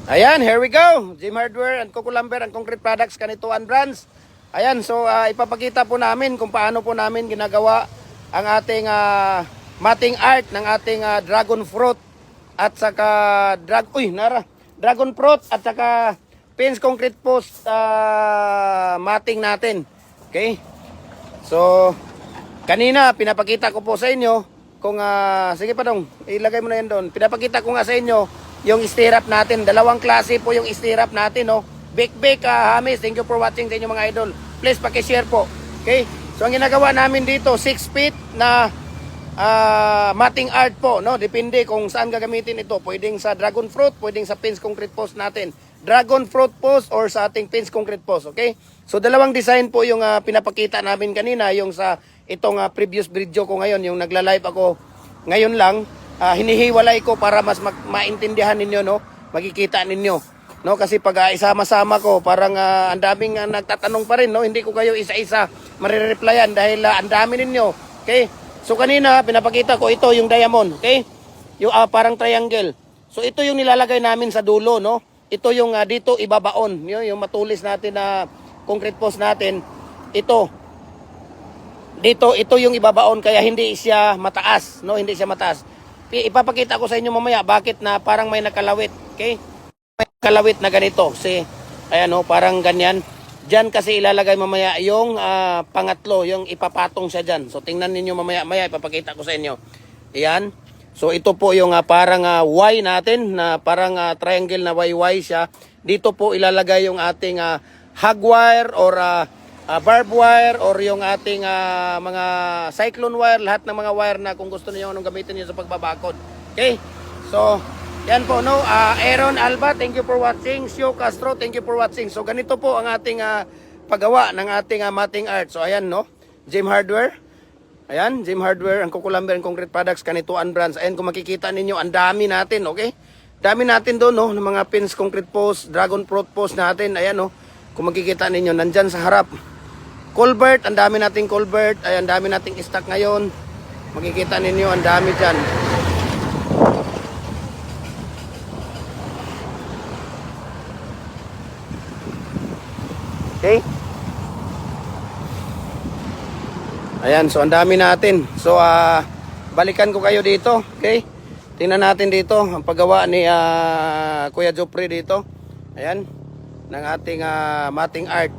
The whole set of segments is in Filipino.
Ayan, here we go. Jim Hardware and Kukulamber and Concrete Products, Kanituan Brands. Ayan, so ipapakita po namin kung paano po namin ginagawa ang ating matting art ng ating dragon fruit at saka dragon fruit at saka pins concrete post matting natin. Okay? So, kanina pinapakita ko po sa inyo kung sige pa dong, ilagay mo na yan doon. Pinapakita ko nga sa inyo yung stirrup natin. Dalawang klase po yung stirrup natin, no? Big Hamis, thank you for watching sa inyo mga idol. Please paki-share po. Okay? So ang ginagawa namin dito, 6 feet na matting art po, no? Depende kung saan gagamitin ito. Pwedeng sa dragon fruit, pwedeng sa pins concrete post natin. Dragon fruit post or sa ating pins concrete post, okay? So dalawang design po yung pinapakita namin kanina, yung sa itong previous video ko ngayon, yung nagla-live ako ngayon lang. Hinihiwalay ko para mas maintindihan ninyo, no? Makikita ninyo, no? Kasi pag isama-sama ko, parang ang daming nagtatanong pa rin, no? Hindi ko kayo isa-isa marireplyan dahil ang dami ninyo, okay? So kanina pinapakita ko ito yung diamond, okay? Yung parang triangle. So ito yung nilalagay namin sa dulo, no? Ito yung dito ibabaon, yung matulis natin na concrete post natin. Ito yung ibabaon kaya hindi siya mataas, no? Hindi siya mataas. Ipapakita ko sa inyo mamaya bakit na parang may nakalawit, okay? May nakalawit na ganito, ayan o, parang ganyan. Diyan kasi ilalagay mamaya yung pangatlo, yung ipapatong siya dyan. So tingnan ninyo mamaya, ipapakita ko sa inyo. Ayan. So ito po yung parang Y natin, na parang triangle na YY siya. Dito po ilalagay yung ating hog wire or barbed wire or yung ating mga cyclone wire, lahat ng mga wire na kung gusto niyo anong gamitin niyo sa pagbabakod. Okay? So, yan po, no? Aaron Alba, thank you for watching. Sio Castro, thank you for watching. So, ganito po ang ating paggawa ng ating matting art. So, ayan, no? Jim Hardware. Ayan, Jim Hardware, ang Kukulamber and Concrete Products, Kanituan Brands. Ayan, kung makikita ninyo, ang dami natin, okay? Dami natin doon, no? Ng mga pins, concrete post, dragon fruit post natin. Ayan, no? Kung makikita ninyo, nandyan sa harap. Culvert, ang dami nating culvert, ay ang dami nating stock ngayon. Makikita ninyo, ang dami dyan. Okay? Ayan, so ang dami natin. So, balikan ko kayo dito, okay? Tingnan natin dito, ang paggawa ni Kuya Jopre dito. Ayan, ng ating matting art.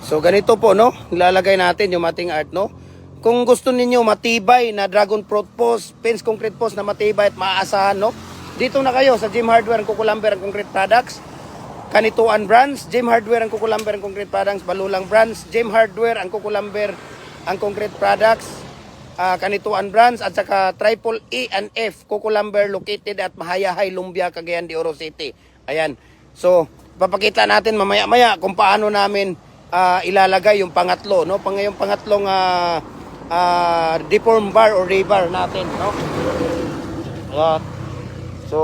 So ganito po, no? Nilalagay natin yung matting art, no? Kung gusto ninyo matibay na dragon fruit post, pins concrete post na matibay at maaasahan, no? Dito na kayo sa Jim Hardware and Kukulamber and Concrete Products, Kanituan Brands, Jim Hardware and Kukulamber and Concrete Products, Balulang Brands, Jim Hardware and Kukulamber and Concrete Products, Kanituan Brands, at saka Triple E and F, Kukulamber located at Mahayahay, Lumbia, Cagayan de Oro City. Ayan. So, papakita natin mamaya-maya kung paano namin ilalagay yung pangatlo, no? Yung pangatlong deform bar or rebar natin, no? So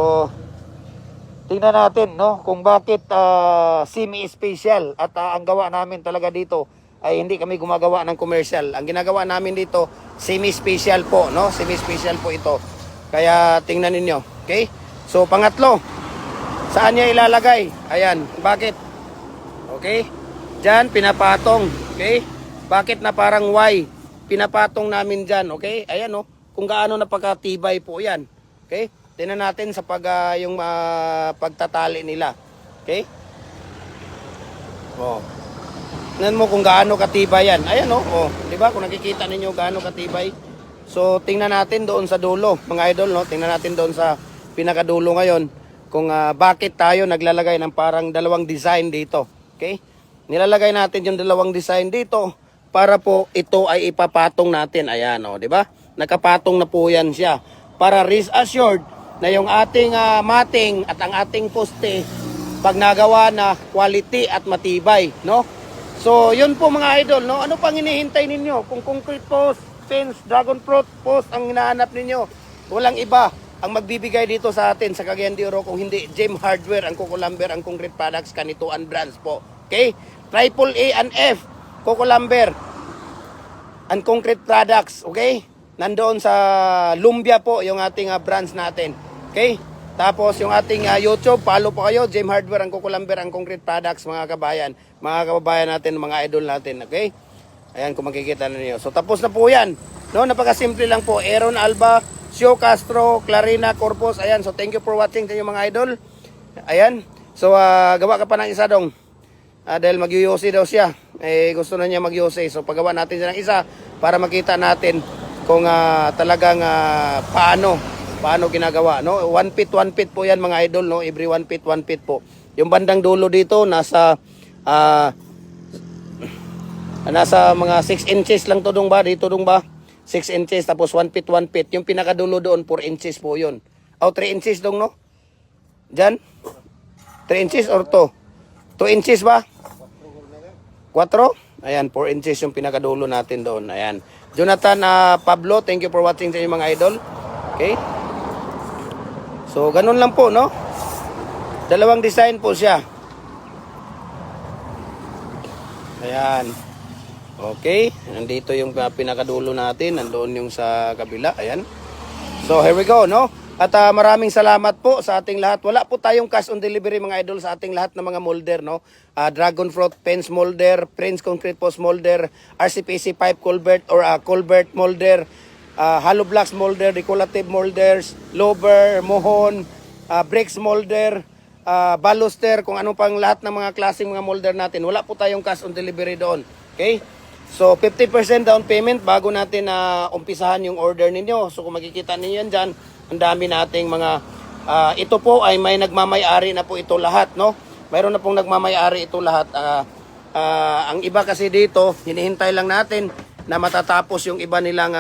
tingnan natin, no, kung bakit semi-special at ang gawa namin talaga dito ay hindi kami gumagawa ng commercial. Ang ginagawa namin dito semi-special po, no? Semi-special po ito. Kaya tingnan ninyo, okay? So pangatlo, saan niya ilalagay? Ayan, bakit? Okay? Diyan, pinapatong. Okay? Bakit na parang Y? Pinapatong namin dyan. Okay? Ayan, no? Kung gaano napakatibay po yan. Okay? Tingnan natin sa yung pagtatali nila. Okay? Oh. Tingnan mo kung gaano katibay yan. Ayan, no? Oh. Diba? Kung nakikita ninyo gaano katibay. So, tingnan natin doon sa dulo. Mga idol, no? Tingnan natin doon sa pinakadulo ngayon. Kung bakit tayo naglalagay ng parang dalawang design dito. Okay? Nilalagay natin yung dalawang design dito para po ito ay ipapatong natin. Ayan, o, di ba? Nakapatong na po yan siya. Para rest assured na yung ating matting at ang ating poste pag nagawa na quality at matibay, no? So, yun po mga idol, no? Ano pang hinihintay ninyo? Kung concrete post, fence, dragon fruit post ang hinahanap ninyo, walang iba ang magbibigay dito sa atin sa Cagayan de Oro kung hindi Jim Hardware, ang Kukulamber, ang Concrete Products, Kanituan Brands po. Okay? Triple A and F, Kukulamber, and Concrete Products. Okay? Nandoon sa Lumbia po yung ating brands natin. Okay? Tapos yung ating YouTube, follow po kayo, Jim Hardware, ang Kukulamber, ang Concrete Products, mga kabayan. Mga kababayan natin, mga idol natin, okay? Ayan, kung makikita ninyo. So, tapos na po yan. No, napakasimple lang po. Aaron Alba, Sio Castro, Clarina Corpus. Ayan, so thank you for watching sa inyo mga idol. Ayan. So, gawa ka pa ng isa dong. Dahil mag-UOC daw siya. Gusto na niya mag-UOC. So, pagawa natin siya ng isa para makita natin kung talagang paano ginagawa, no? 1 feet po yan mga idol, no? Every 1 feet po. Yung bandang dulo dito nasa mga 6 inches lang to dong ba? Dito dong ba? 6 inches tapos 1 feet. Yung pinakadulo doon 4 inches po yun. 3 inches dong, no? Diyan? 3 inches or 2? 2 inches ba? 4? Ayan, 4 inches yung pinakadulo natin doon. Ayan. Jonathan Pablo, thank you for watching sa inyo mga idol. Okay? So, ganun lang po, no? Dalawang design po siya. Ayan. Okay. Nandito yung pinakadulo natin. Nandoon yung sa kabila. Ayan. So, here we go, no? At maraming salamat po sa ating lahat. Wala po tayong cash on delivery mga idol sa ating lahat ng mga molder, no? Dragon Fruit Fence Molder, Prince Concrete Post Molder, RCPC Pipe Culvert or Culvert Molder, hollow blocks molder, decorative molders, lower, mohon, bricks molder, baluster, kung ano pang lahat ng mga klaseng mga molder natin. Wala po tayong cash on delivery doon. Okay? So, 50% down payment bago natin umpisahan yung order ninyo. So, kung makikita ninyo yan dyan, ang dami nating mga, ito po ay may nagmamay-ari na po ito lahat, no? Mayroon na pong nagmamay-ari ito lahat. Ang iba kasi dito, hinihintay lang natin na matatapos yung iba nilang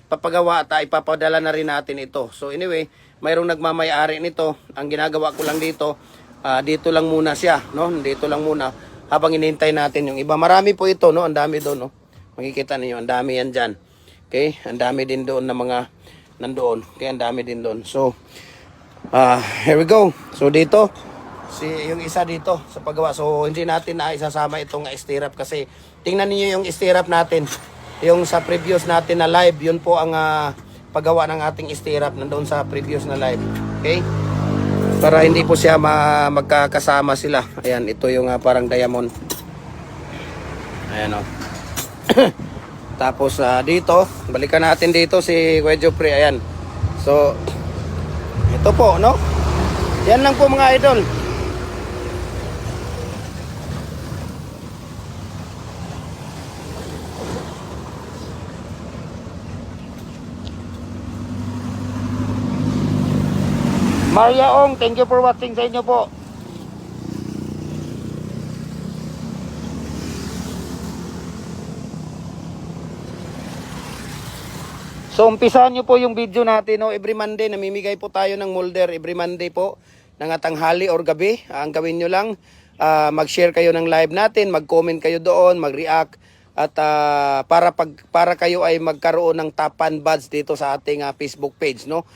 papagawa at ipapadala na rin natin ito. So anyway, mayroong nagmamay-ari nito. Ang ginagawa ko lang dito, dito lang muna siya, no? Dito lang muna habang hinihintay natin yung iba. Marami po ito, no? Ang dami doon, no? Makikita niyo, ang dami yan dyan. Okay? Ang dami din doon na mga nandoon. Kaya ang dami din doon. So, here we go. So, dito, yung isa dito sa paggawa. So, hindi natin na isasama itong stirrup kasi tingnan niyo yung stirrup natin. Yung sa previous natin na live, yun po ang paggawa ng ating stirrup nandoon sa previous na live. Okay? Para hindi po siya magkakasama sila. Ayan, ito yung parang diamond. Ayan o. Tapos dito, balikan natin dito si Kuya Jopre. Ayan. So, ito po, no? Yan lang po mga idol. Maria Ong, thank you for watching sa inyo po. So, umpisahan nyo po yung video natin, no? Every Monday, namimigay po tayo ng molder. Every Monday po, ng tanghali or gabi. Ang gawin nyo lang, mag-share kayo ng live natin, mag-comment kayo doon, mag-react. At para kayo ay magkaroon ng top fan buds dito sa ating Facebook page, no?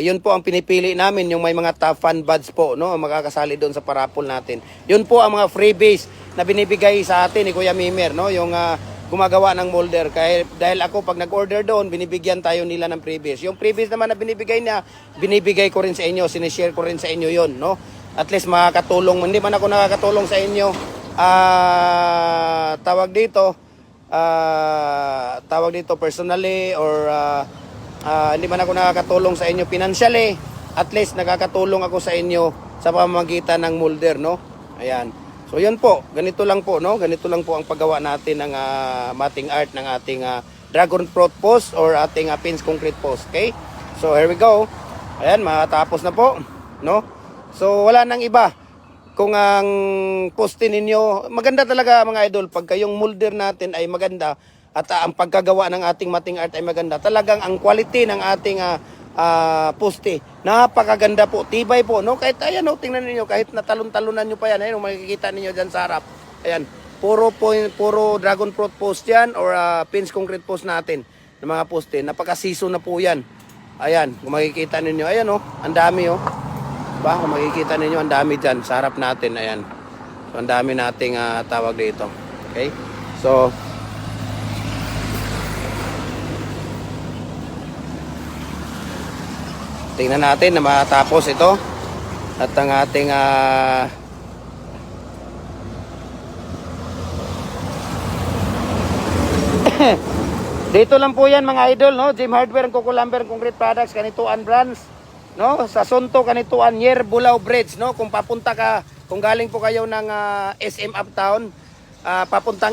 Yun po ang pinipili namin, yung may mga top fan buds po, no? Makakasali doon sa parapol natin. Yun po ang mga freebies na binibigay sa atin ni Kuya Mimer, no? Yung gumagawa ng molder. Dahil ako pag nag-order doon, binibigyan tayo nila ng freebies. Yung freebies naman na binibigay niya, binibigay ko rin sa inyo, sinishare ko rin sa inyo yon, no? At least makakatulong. Hindi man ako nakakatulong sa inyo, tawag dito personally or hindi man ako nakakatulong sa inyo financially, at least nakakatulong ako sa inyo sa pamamagitan ng molder, no? Ayan. So yun po, ganito lang po, no? Ganito lang po ang paggawa natin ng mating art ng ating Dragon Fruit Post or ating Pins Concrete Post, okay? So here we go. Ayan, matapos na po, no? So wala nang iba. Kung ang poste ninyo, maganda talaga mga idol, pagka yung molder natin ay maganda at ang pagkagawa ng ating mating art ay maganda, talagang ang quality ng ating poste, napakaganda po, tibay po, no? Kahit ayan, no, tingnan niyo, kahit natalon-talunan niyo pa yan, ayun, makikita niyo diyan sa harap. Ayan, puro Dragon Fruit Post yan or Pins Concrete Post natin ng mga poste. Napaka-season na po yan. Ayan, kung makikita niyo, ayan, oh, ang dami, oh. Diba? Kung makikita niyo, ang dami diyan sa harap natin, ayan. So, ang dami nating tawag dito. Okay? So, tingnan natin na matapos ito. At ang ating dito lang po yan mga idol, no? Gym Hardware, Coco Lumber, Concrete Products, Kanituan Brands, no? Sa Sunto, Kanituan, Yer, Bulao Bridge, no? Kung papunta ka, kung galing po kayo ng SM Uptown, papuntang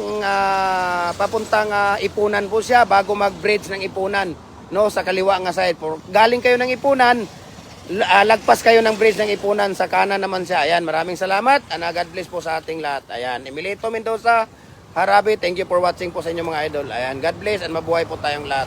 Ipunan po siya bago mag-bridge ng Ipunan, no? Sa kaliwa nga side po. Galing kayo ng Ipunan, lagpas kayo ng bridge ng Ipunan, sa kanan naman siya. Ayan, maraming salamat. God bless po sa ating lahat. Ayan, Emilito Mendoza, Harabi, thank you for watching po sa inyo mga idol. Ayan, God bless and mabuhay po tayong lahat.